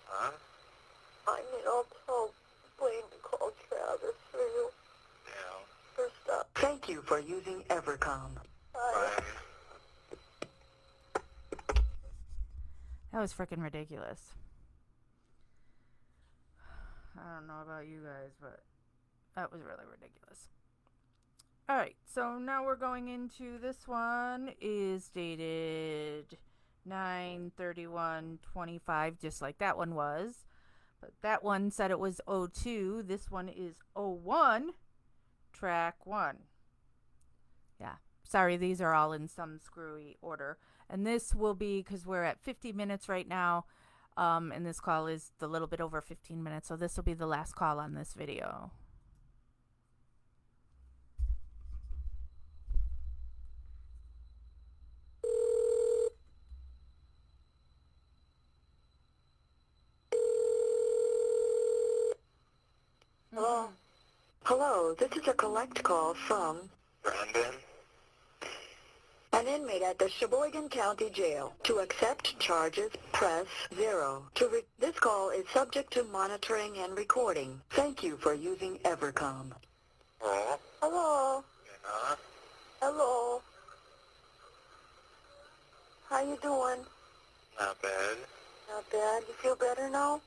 Huh? I mean, I'll tell Blaine to call Travis for you. Yeah. First up. Thank you for using Evercom. Bye. Bye. That was freaking ridiculous. I don't know about you guys, but that was really ridiculous. Alright, so now we're going into this one is dated 9/31/25, just like that one was. But that one said it was 02. This one is 01, track 1. Yeah, sorry, these are all in some screwy order. And this will be, because we're at 50 minutes right now, and this call is a little bit over 15 minutes, so this will be the last call on this video. Hello? Hello, this is a collect call from Brandon? an inmate at the Sheboygan County Jail. To accept charges, press 0. This call is subject to monitoring and recording. Thank you for using Evercom. Oh? Hello? Yeah? Hello? How you doing? Not bad. Not bad. You feel better now?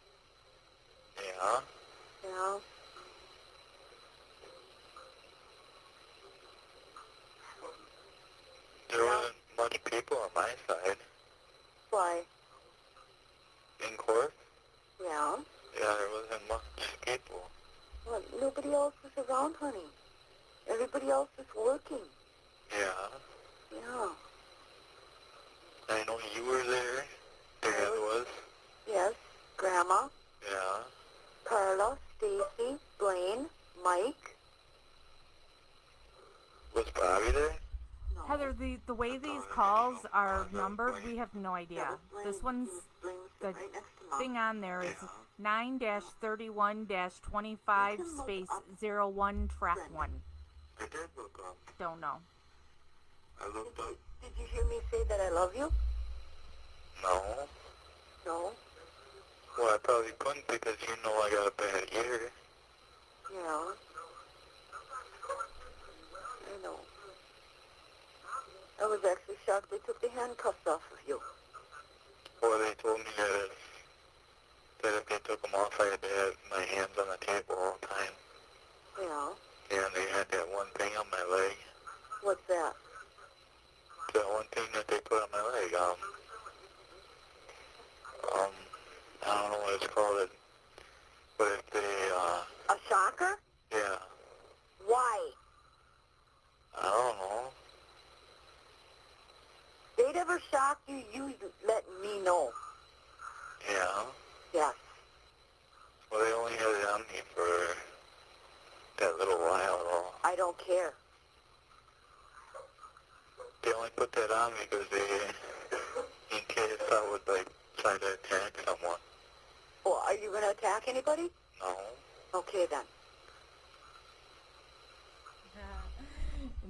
Yeah? Yeah. There wasn't much people on my side. Why? In court? Yeah. Yeah, there wasn't much people. Well, nobody else is around, honey. Everybody else is working. Yeah? Yeah. I know you were there. Dad was. Yes. Grandma, Yeah? Carla, Stacy, Blaine, Mike. Was Bobby there? No. Heather, the way these calls are numbered, we have no idea. This one's, the right next to Mom. thing on there is 9-31-25 space 01 track 1. I did look up. Don't know. I looked up. Did you hear me say that I love you? No. No. Well, I probably couldn't because you know I got a bad ear. Yeah. I know. I was actually shocked they took the handcuffs off of you. Well, they told me that if they took them off, I had to have my hands on the table all the time. Yeah. And they had that one thing on my leg. What's that? That one thing that they put on my leg. I don't know what it's called. But if they, A shocker? yeah. Why? I don't know. They'd ever shock you, you let me know. Yeah. Yes. Well, they only had it on me for that little while. I don't care. They only put that on me because they, in case I would, try to attack someone. Well, are you going to attack anybody? No. Okay, then.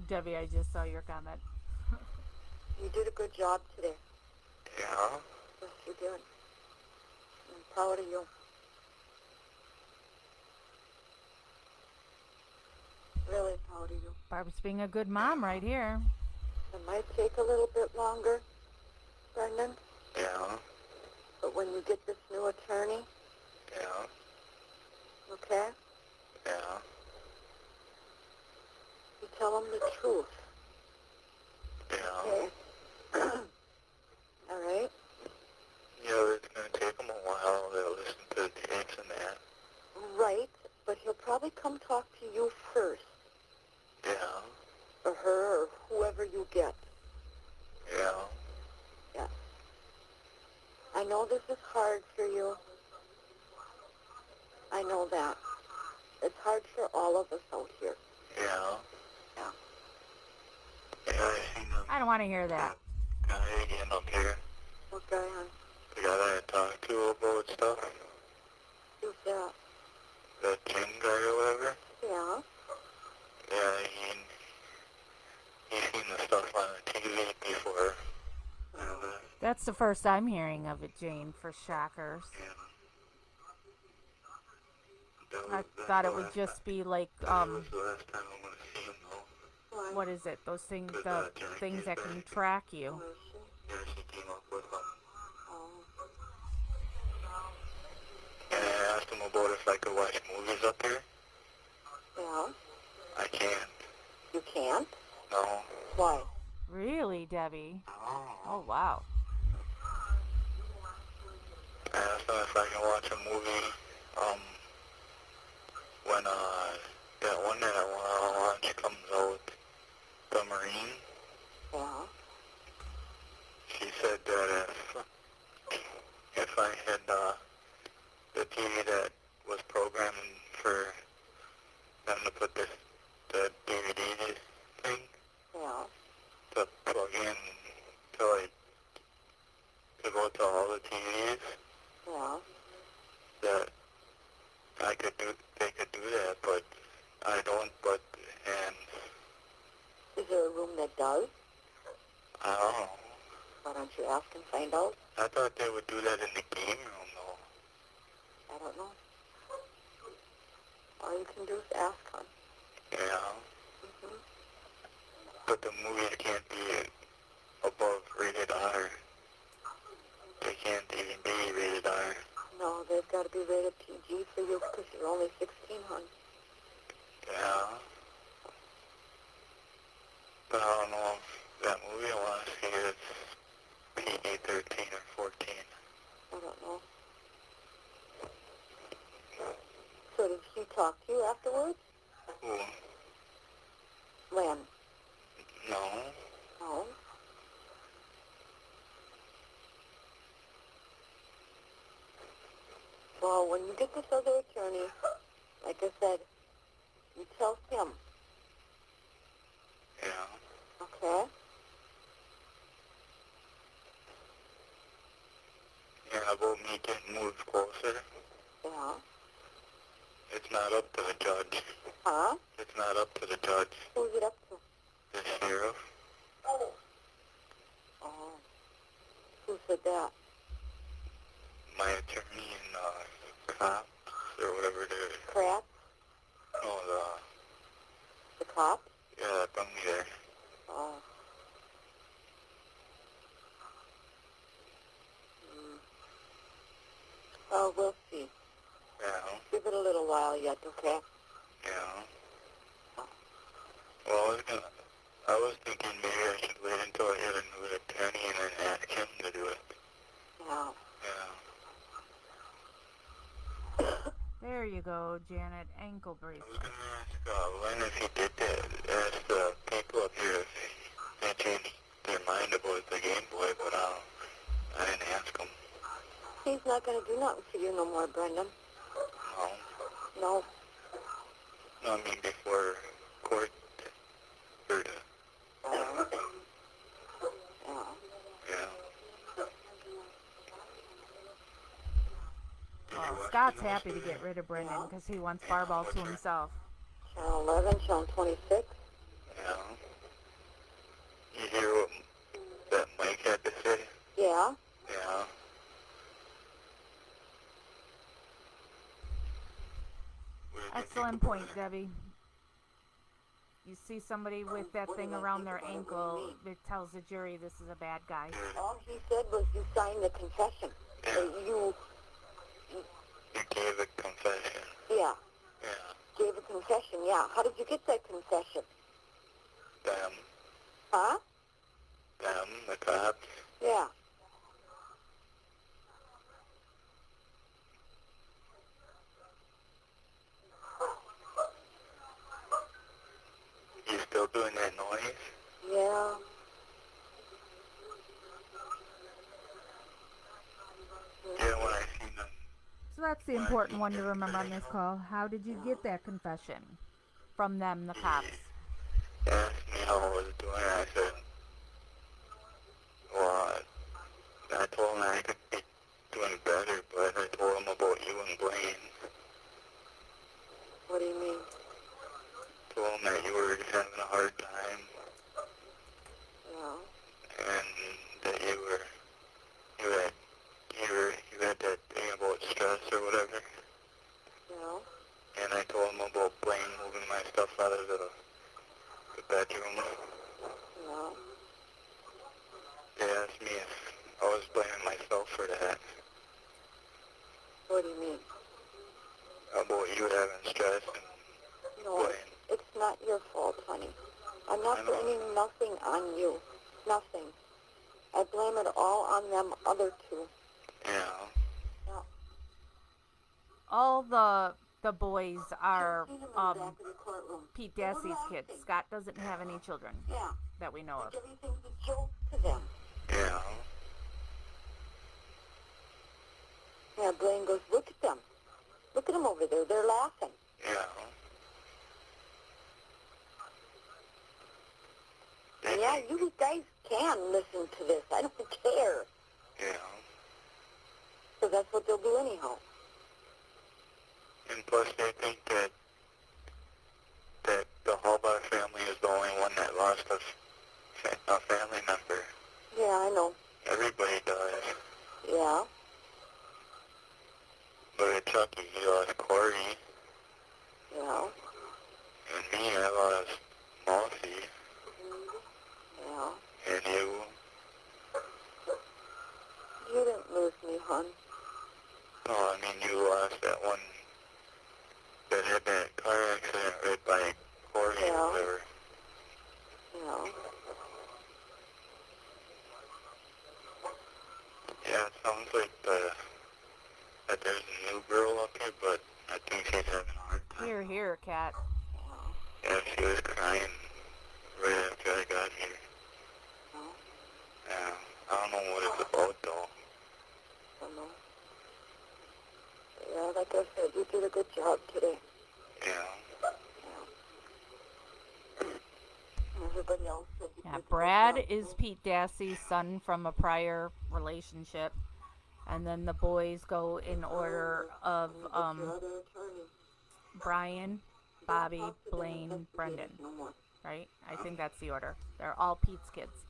Debbie, I just saw your comment. You did a good job today. Yeah. Yes, you did. I'm proud of you. Really proud of you. Barb's being a good mom right here. It might take a little bit longer, Brendan, Yeah. but when you get this new attorney, Yeah. okay, Yeah. you tell him the truth, Yeah. okay? All right? Yeah, it's going to take them a while to listen to the tapes and that. Right, but he'll probably come talk to you first, Yeah. or her, or whoever you get. Yeah. Yeah. I know this is hard for you. I know that. It's hard for all of us out here. Yeah. Yeah. Yeah, I seen the I don't want to hear that. guy again up here. What guy, hon? The guy that I talked to about stuff. Who's that? The Jim guy or whatever. Yeah. Yeah, he's seen the stuff on the TV before. That's the first I'm hearing of it, Jane, for shockers. Yeah. I thought it would just be like, That was the last time I'm going to see him, though. Why? what is it? Those things, the things that can track you. Where is she? Yeah, she came up with him. Oh. And I asked him about if I could watch movies up here. Yeah. I can't. You can't? No. Why? Really, Debbie? Oh. Oh, wow. I asked him if I can watch a movie, when, that one that I want to watch comes out, The Marine. I don't know. Why don't you ask and find out? I thought they would do that in the game room, though. I don't know. All you can do is ask, hon. Yeah. Mm-hmm. But the movies can't be above rated R. They can't even be rated R. No, they've got to be rated PG for you because you're only 16, hon. Yeah. But I don't know if that movie I want to see is PG-13 or 14. I don't know. So did she talk to you afterwards? Who? When? No. No. Well, when you get this other attorney, like I said, you tell him, Yeah. okay? Yeah, about me getting moved closer. Yeah. It's not up to the judge. Huh? It's not up to the judge. Who's it up to? The sheriff. Oh. Who said that? My attorney and cops or whatever it is. Crap? No, The cop? yeah, that brought me there. Oh. Hmm. Oh, we'll see. Yeah. Give it a little while yet, okay? Yeah. Well, I was thinking maybe I should wait until I get a new attorney and then ask him to do it. Yeah. Yeah. There you go, Janet. Ankle I bracelet. was going to ask Len if he did that. Ask the people up here if they changed their mind about the Game Boy, but I didn't ask him. He's not going to do nothing for you no more, Brendan. No. No. No, I mean before court or the, Yeah. yeah. Well, Scott's happy to get rid of Brendan because he wants Barball to himself. Channel 11, Channel 26. Yeah. You hear what that Mike had to say? Yeah. Yeah. What did you think Excellent about point, it? Debbie. You see somebody with that thing around their ankle, it tells the jury this is a bad guy. All he said was you signed the confession. Yeah. You, You gave a confession. yeah, Yeah. gave a confession, yeah. How did you get that confession? Them. Huh? Them, the cops. Yeah. You still doing that noise? Yeah. Yeah, when I seen them. So that's the important one to remember on this call. How did you get that confession? From them, the cops. Asked me how I was doing. I said, well, I told him I could be doing better, but I told him about you and Blaine. What do you mean? Told him that you were having a hard time Yeah. and that you had that thing about stress or whatever. Yeah. And I told him about Blaine moving my stuff out of the bedroom. Yeah. They asked me if I was blaming myself for that. What do you mean? About you having stress and No, Blaine. it's not your fault, honey. I'm not I know. blaming nothing on you. Nothing. I blame it all on them other two. Yeah. Yeah. All the boys are Seen them in the back of the courtroom. Pete They were Dassey's kids. laughing. Scott doesn't have any children Yeah. that we know of. Like everything's a joke to them. Yeah. Yeah, Blaine goes, look at them. Look at them over there. They're laughing. Yeah. And yeah, you guys can listen to this. I don't care. Yeah. So that's what they'll do anyhow. And plus they think that the Hallbar family is the only one that lost a family member. mean, you lost that one that had that car accident right by Corey or Yeah. whatever. Yeah. Yeah, it sounds like that there's a new girl up here, but I think she's having a hard time. Here, here, cat. Yeah, she was crying right after I got here. No. Yeah, I don't know what it's about though. I don't know. Yeah, like I said, you did a good job today. Yeah. Everybody else said you Yeah, did a good Brad job. is Pete Dassey's son from a prior relationship. And then the boys go in order of Your other attorney. Brian, Bobby, Talk to the Blaine, investigators Brendan. no more. Right? I think that's the order. They're all Pete's kids.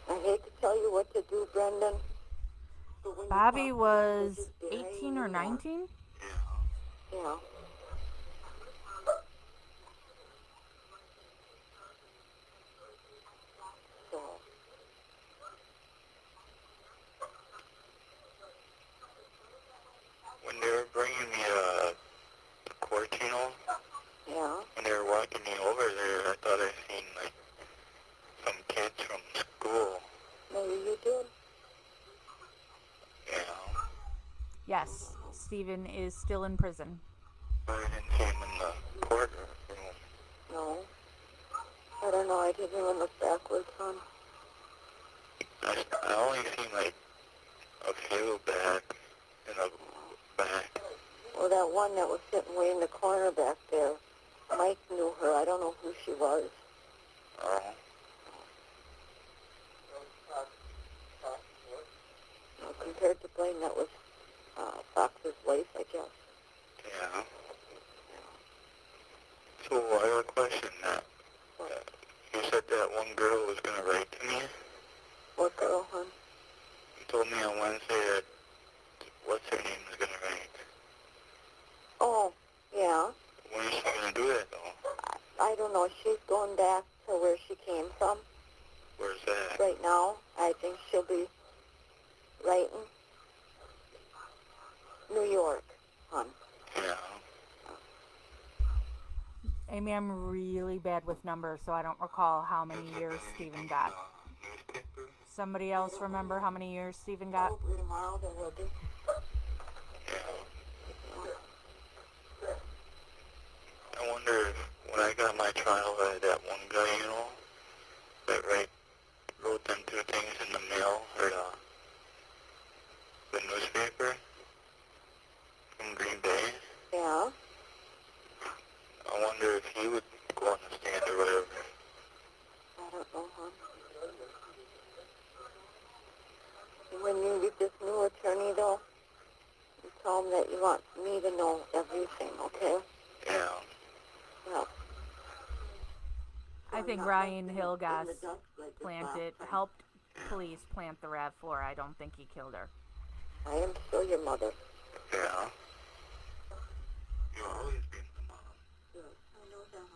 I hate to tell you what to do, Brendan. but when you Bobby talk to them, was they're just dragging 18 or you on. 19? Yeah. So, When they were bringing me to court, you know, yeah. when they were walking me over there, I thought I seen like some kids from school. Maybe you did. You know, Yes. Stephen is still in prison. but I didn't see him in the courtroom. No. I don't know. I didn't even look backwards, hon. I only seen like a few back in the back. Well, that one that was sitting way in the corner back there, Mike knew her. I don't know who she was. Oh, Compared to Blaine, that was Fox's wife, I guess. yeah. So I have a question now. You said that one girl was gonna write to me. What girl, hon? You told me on Wednesday that what's her name was gonna write. Oh, yeah. When is she gonna do that though? I don't know. She's going back to where she came from Where's that? right now. I think she'll be writing New York, hon. Yeah. Amy, I'm really bad with numbers, so I don't recall how many years Stephen got. Newspaper? Somebody else remember how many years Stephen got? Probably tomorrow there will be. Yeah. I wonder if when I got my trial, that one guy, you know, that wrote them two things in the mail, or the newspaper from Green Bay. Yeah. I wonder if he would go on the stand or whatever. I don't know, hon. When you get this new attorney, though, you tell him that you want me to know everything, okay? Yeah. Yeah. I think Ryan Hilgas helped police plant the RAV4. I don't think he killed her. I am still your mother. Yeah. You'll always be the mom. Yes, I know that,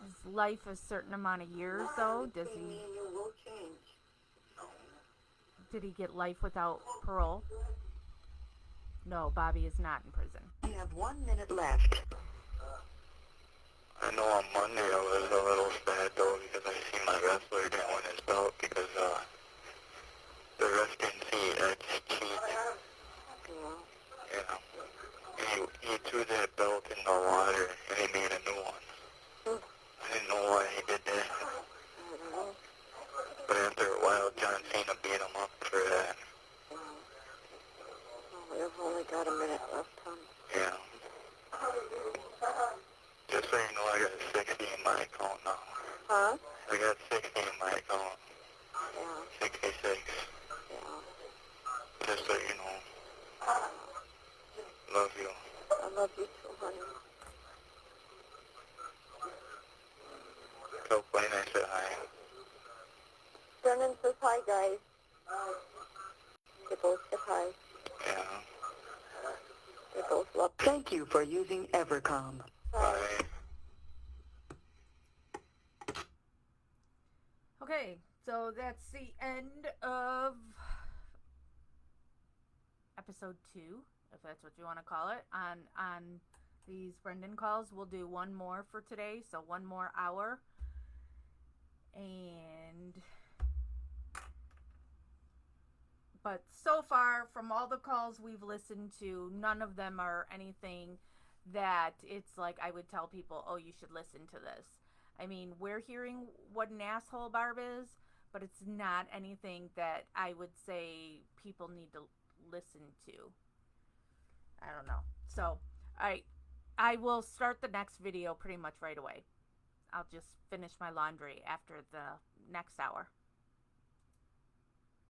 hon. Is life a certain amount of years, though? Does Between me he? and you will change. Did he get life without parole? No, Bobby is not in prison. You have 1 minute left. I know on Monday I was a little sad though because I seen my wrestler didn't win his belt because the ref didn't see Ed's cheat. Yeah. Yeah. He threw that belt in the water and he made a new one. I didn't know why he did that. I don't know. But after a while John Cena beat him up for that. Oh, we've only got a minute left, hon. Yeah. Just so you know, I got 60 in my account now. Huh? I got 60 in my account. Yeah. 66. Yeah. Just so you know. Love you. I love you too, honey. Tell Blaine I said hi. Brendan says hi, guys. They both said hi. Yeah. They both love you. Thank you for using Evercom. Bye. Okay, So that's the end of episode 2, if that's what you want to call it, on these Brendan calls. We'll do one more for today, so one more hour. But so far, from all the calls we've listened to, none of them are anything that it's like I would tell people, oh, you should listen to this. I mean, we're hearing what an asshole Barb is, but it's not anything that I would say people need to listen to. I don't know. So, I will start the next video pretty much right away. I'll just finish my laundry after the next hour.